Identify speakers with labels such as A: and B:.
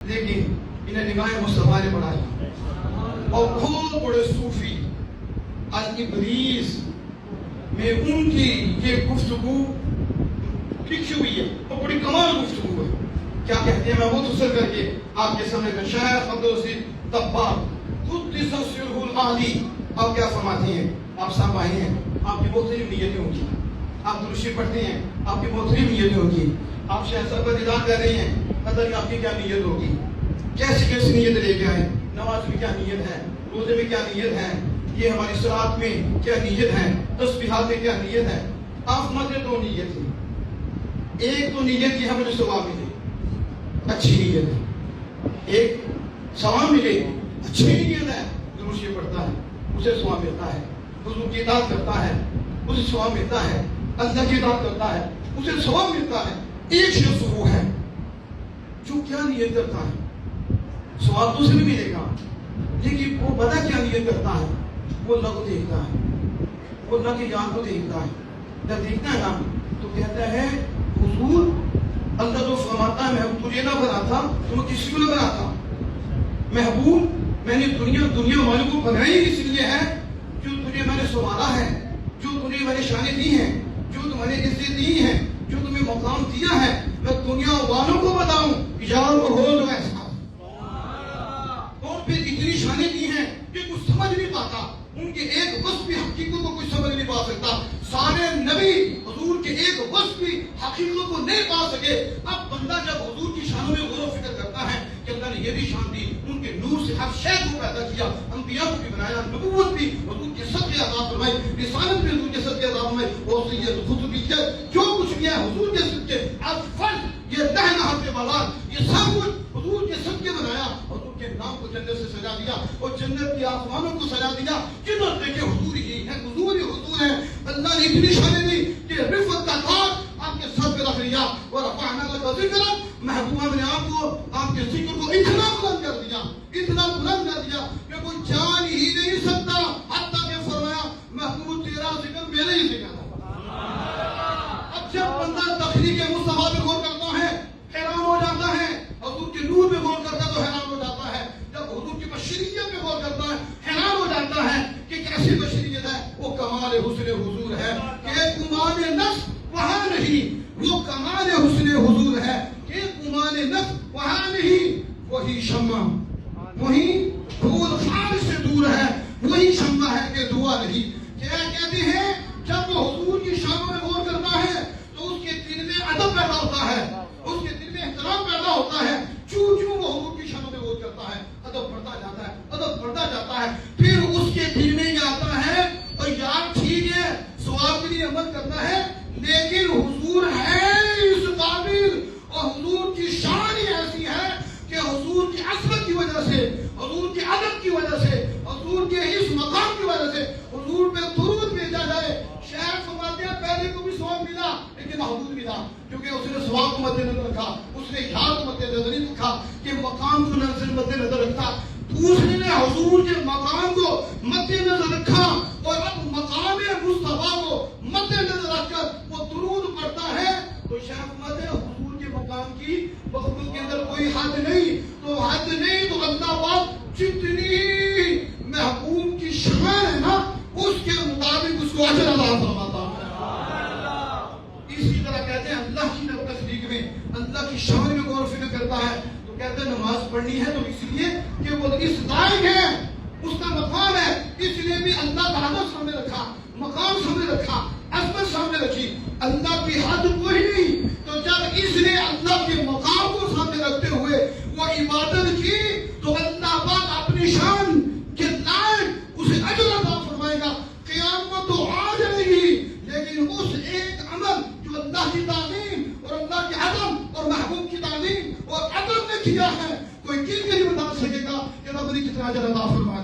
A: لیکن انہیں نگاہ مصطفیٰ نے بڑھایا اور بہت بڑے صوفی الابریز میں ان کی یہ گفتگو لکھی ہوئی ہے اور بڑی کمال گفتگو ہے. کیا کہتے ہیں میں وہ تصل کر کے آپ کے سامنے شیخ عبدالرشید طباغ قدس سرہ العالی آپ کیا فرماتے ہیں. آپ صاحب آئے ہیں, آپ کی محترم نیتیں ہوں گی, آپ درشی پڑھتے ہیں, آپ کی محترم نیتیں ہوں گی, آپ شیخ صاحب کا دیدار کر رہے ہیں, پتہ نہیں آپ کی کیا نیت ہوگی, کیسی کیسی نیت لے کے آئے, نماز میں کیا نیت ہے, روزے میں کیا نیت ہے, یہ ہماری صلات میں کیا نیت ہے, تسبیحات میں کیا نیت ہے. آپ مجھے دو نیت ہیں, ایک تو نیت یہ ہے مجھے ثواب ملے, اچھی نیت ہے, ایک ثواب ملے, اچھی نیت ہے, درود پڑھتا ہے اسے ثواب ملتا ہے, حضور کی اطاعت کرتا ہے اسے ثواب ملتا ہے, اللہ کی اطاعت کرتا ہے اسے ثواب ملتا ہے. ایک شخص وہ ہے جو کیا نیت کرتا ہے, ثواب تو اسے بھی ملے گا, لیکن وہ پتہ کیا نیت کرتا ہے, وہ اللہ کو دیکھتا ہے, وہ اللہ کی جان کو دیکھتا ہے. جب دیکھتا ہے نا تو کہتا ہے حضور اللہ تو فرماتا ہے محبوب تجھے نہ بنا تھا تو میں کسی کو نہ بنا تھا, محبوب میں نے دنیا والوں کو بنائی اس لیے ہے جو تجھے میں نے سنبھالا ہے, جو تجھے میں نے شانیں دی ہیں, جو تمہیں عزت دی ہیں, جو تمہیں مقام دیا ہے, میں دنیا والوں کو بتاؤں یار وہ ہو جو ایسا اور پھر اتنی شانیں دی ہیں کہ کچھ سمجھ نہیں پاتا, ان کے ایک وصف بھی حقیقت کو کچھ سمجھ نہیں پا سکتا. سارے نبی حضور کے ایک وصف بھی حقیقت کو نہیں پا سکے. اب بندہ جب حضور کی شانوں میں غور و فکر کرتا ہے کہ اللہ نے یہ بھی شان دی, ان کے نور سے ہر شے کو پیدا کیا, انبیاء کو بھی بنایا, نبوت بھی حضور کے صدقے عطا فرمائی, رسالت بھی حضور کے صدقے عطا فرمائی, اور سید خطبیت جو کچھ بھی ہے حضور کے صدقے, اب فرض یہ دہنا حق بالات یہ سب کچھ حضور کے صدقے بنایا, حضور کے نام کو جنت سے سجا دیا اور جنت کے آسمانوں کو سجا دیا. جدھر دیکھے حضور ہی ہے, حضور ہی حضور ہے. اللہ نے اتنی شانیں دی کہ رفعت کا تاج آپ کے سر پہ رکھ لیا, اور رفعنا لک ذکرک, محبوبہ نے آپ کو آپ کے ذکر کو اتنا بلند کر دیا, اتنا بلند کر دیا کہ کوئی جان ہی نہیں سکتا, حتیٰ کہ فرمایا محبوب تیرا ذکر میرے ہی ذکر ہے. اب جب بندہ تخلیق مصطفیٰ پہ غور کرتا ہے حیران ہو جاتا ہے, حضور کے نور پہ غور کرتا ہے تو حیران ہو جاتا ہے, جب حضور کی بشریت پہ غور کرتا ہے حیران ہو جاتا ہے کہ کیسی بشریت ہے. وہ کمال حسن حضور ہے کہ کمال نفس وہاں نہیں, وہ کمال حسن حضور ہے کہ کمال نفس وہاں نہیں. وہی شمع وہی پھول خار سے دور ہے, وہی شمع ہے کہ دعا نہیں. کیا کہتے ہیں جب وہ حضور کی شانوں میں غور کرتا ہے تو اس کے دل میں ادب پیدا ہوتا ہے, اس کے دل میں احترام پیدا ہوتا ہے. چوں چوں وہ حضور کی شانوں میں غور کرتا ہے ادب بڑھتا جاتا ہے, ادب بڑھتا جاتا ہے. پھر اس کے دل میں یہ آتا ہے اور یار ٹھیک ہے ثواب کے لیے عمل کرنا ہے, لیکن حضور ہے اس قابل, اور حضور کی شان ہی ایسی ہے کہ حضور کی عظمت کی وجہ سے, حضور کے ادب کی وجہ سے, حضور کے اس مقام کی وجہ سے حضور پہ درود بھیجا جائے. شاید فرماتے ہیں پہلے کو بھی ثواب ملا لیکن محدود ملا, کیونکہ اس نے ثواب کو مد نظر رکھا, اس نے یاد کو مد نظر نہیں رکھا کہ مقام کو مد نظر رکھتا. دوسرے نے حضور کے مقام کو مد نظر رکھا اور اب مقام مصطفیٰ کو مد نظر رکھ کر وہ درود پڑھتا ہے. تو شاید فرماتے ہیں حضور کے مقام کی مخلوق کے اندر کوئی حد نہیں, تو حد نہیں تو اللہ پاک جتنی محبوب کی شان ہے نا اس کے مطابق اس کو اجر عطا فرماتا ہے. اسی طرح کہتے ہیں اللہ کی تخلیق میں اللہ کی شان میں غور و فکر کرتا ہے تو کہتے ہیں نماز پڑھنی ہے تو اس لیے کہ وہ اس لائق ہے, اس کا مقام ہے, اس لیے بھی اللہ کا حد سامنے رکھا, مقام سامنے رکھا, عظمت سامنے رکھی. اللہ کی حد کوئی نہیں, تو جب اس نے اللہ کے مقام کو سامنے رکھتے ہوئے وہ عبادت کی تو اللہ پاک اپنی شان کے لائق اسے اجر عطا فرمائے گا. قیامت تو آ جائے گی لیکن اس ایک عمل جو اللہ کی تعظیم اور اللہ کے عظمت اور محبوب کی تعظیم اور عدل نے کیا ہے کوئی کس کے نہیں بتا سکے گا کہ رب نے کتنا اجر عطا فرمایا.